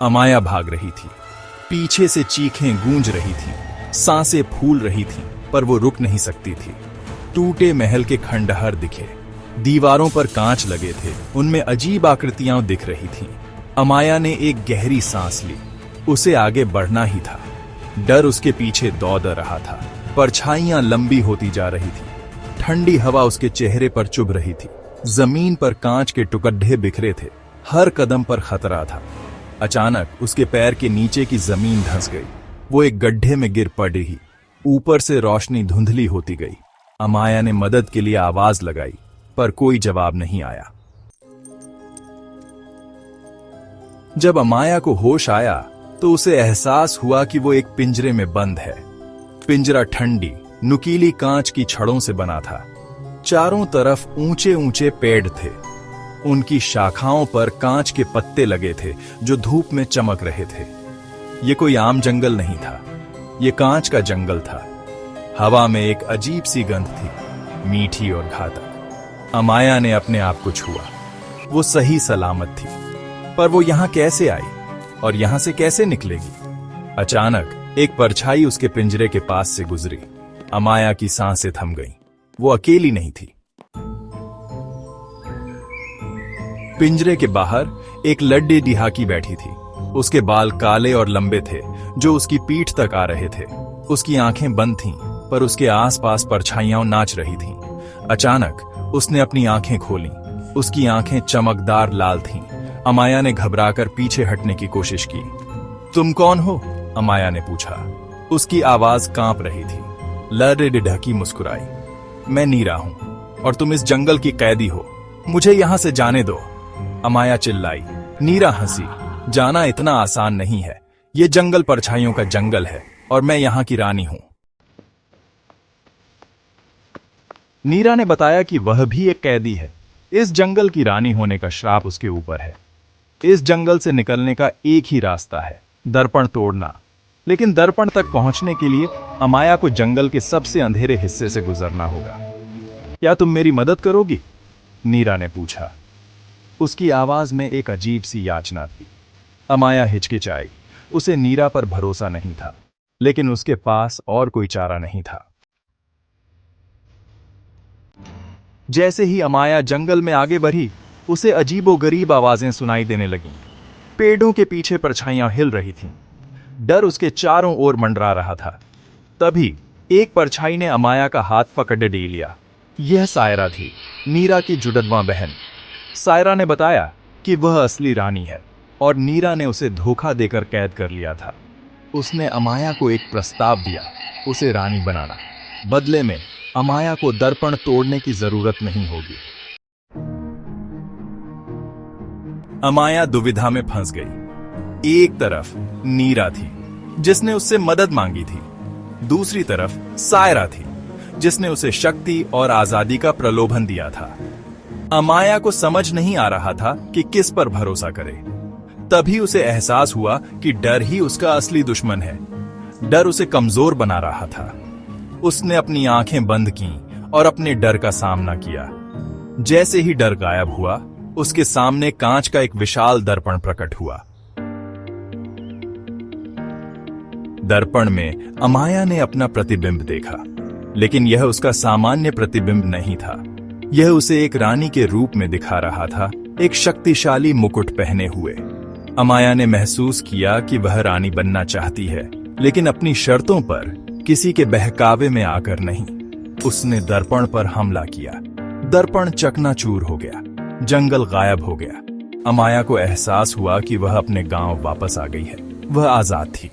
अमाया भाग रही थी। पीछे से चीखें गूंज रही थीं, सांसें फूल रही थीं, पर वो रुक नहीं सकती थी। टूटे महल के खंडहर दिखे, दीवारों पर कांच लगे थे, उनमें अजीब आकृतियां दिख रही थीं। अमाया ने एक गहरी सांस ली। उसे आगे बढ़ना ही था। डर उसके पीछे दौड़ रहा था। परछाइयां लंबी होती जा रही थी। ठंडी हवा उसके चेहरे पर चुभ रही थी। जमीन पर कांच के टुकड़े बिखरे थे। हर कदम पर खतरा था। अचानक उसके पैर के नीचे की जमीन धंस गई। वो एक गड्ढे में गिर पड़ी। ऊपर से रोशनी धुंधली होती गई। अमाया ने मदद के लिए आवाज लगाई, पर कोई जवाब नहीं आया। जब अमाया को होश आया तो उसे एहसास हुआ कि वो एक पिंजरे में बंद है। पिंजरा ठंडी, नुकीली कांच की छड़ों से बना था। चारों तरफ ऊंचे ऊंचे पेड़ थे। उनकी शाखाओं पर कांच के पत्ते लगे थे जो धूप में चमक रहे थे। ये कोई आम जंगल नहीं था, ये कांच का जंगल था। हवा में एक अजीब सी गंध थी, मीठी और घातक। अमाया ने अपने आप को छुआ। वो सही सलामत थी, पर वो यहां कैसे आई और यहां से कैसे निकलेगी? अचानक एक परछाई उसके पिंजरे के पास से गुजरी। अमाया की सांसें थम गईं। वो अकेली नहीं थी। पिंजरे के बाहर एक लड्डी डिहाकी बैठी थी। उसके बाल काले और लंबे थे जो उसकी पीठ तक आ रहे थे। उसकी आंखें बंद थीं, पर उसके आसपास परछाइयां नाच रही थीं। अचानक उसने अपनी आंखें खोलीं। उसकी आंखें चमकदार लाल थीं। अमाया ने घबराकर पीछे हटने की कोशिश की। तुम कौन हो? अमाया ने पूछा। उसकी आवाज कांप रही थी। लड्डी डिहाकी मुस्कुराई। मैं नीरा हूं और तुम इस जंगल की कैदी हो। मुझे यहां से जाने दो। अमाया चिल्लाई। नीरा हंसी। जाना इतना आसान नहीं है। ये जंगल परछाइयों का जंगल है और मैं यहां की रानी हूं। नीरा ने बताया कि वह भी एक कैदी है। इस जंगल की रानी होने का श्राप उसके ऊपर है। इस जंगल से निकलने का एक ही रास्ता है, दर्पण तोड़ना। लेकिन दर्पण तक पहुंचने के लिए अमाया को जंगल के सबसे अंधेरे हिस्से से गुजरना होगा। क्या तुम मेरी मदद करोगी? नीरा ने पूछा। उसकी आवाज में एक अजीब सी याचना थी। अमाया हिचकिचाई। उसे नीरा पर भरोसा नहीं था, लेकिन उसके पास और कोई चारा नहीं था। जैसे ही अमाया जंगल में आगे बढ़ी, उसे अजीबोगरीब आवाजें सुनाई देने लगीं। पेड़ों के पीछे परछाइयां हिल रही थीं। डर उसके चारों ओर मंडरा रहा था। तभी एक परछाई ने अमाया का हाथ पकड़ लिया। यह सायरा थी, नीरा की जुड़वा बहन। सायरा ने बताया कि वह असली रानी है और नीरा ने उसे धोखा देकर कैद कर लिया था। उसने अमाया को एक प्रस्ताव दिया, उसे रानी बनाना। बदले में अमाया को दर्पण तोड़ने की जरूरत नहीं होगी। अमाया दुविधा में फंस गई। एक तरफ नीरा थी जिसने उससे मदद मांगी थी। दूसरी तरफ सायरा थी जिसने उसे शक्ति और आजादी का प्रलोभन दिया था। अमाया को समझ नहीं आ रहा था कि किस पर भरोसा करे। तभी उसे एहसास हुआ कि डर ही उसका असली दुश्मन है। डर उसे कमजोर बना रहा था। उसने अपनी आंखें बंद कीं और अपने डर का सामना किया। जैसे ही डर गायब हुआ, उसके सामने कांच का एक विशाल दर्पण प्रकट हुआ। दर्पण में अमाया ने अपना प्रतिबिंब देखा, लेकिन यह उसका सामान्य प्रतिबिंब नहीं था। यह उसे एक रानी के रूप में दिखा रहा था, एक शक्तिशाली मुकुट पहने हुए। अमाया ने महसूस किया कि वह रानी बनना चाहती है, लेकिन अपनी शर्तों पर, किसी के बहकावे में आकर नहीं। उसने दर्पण पर हमला किया। दर्पण चकनाचूर हो गया। जंगल गायब हो गया। अमाया को एहसास हुआ कि वह अपने गांव वापस आ गई है। वह आजाद थी।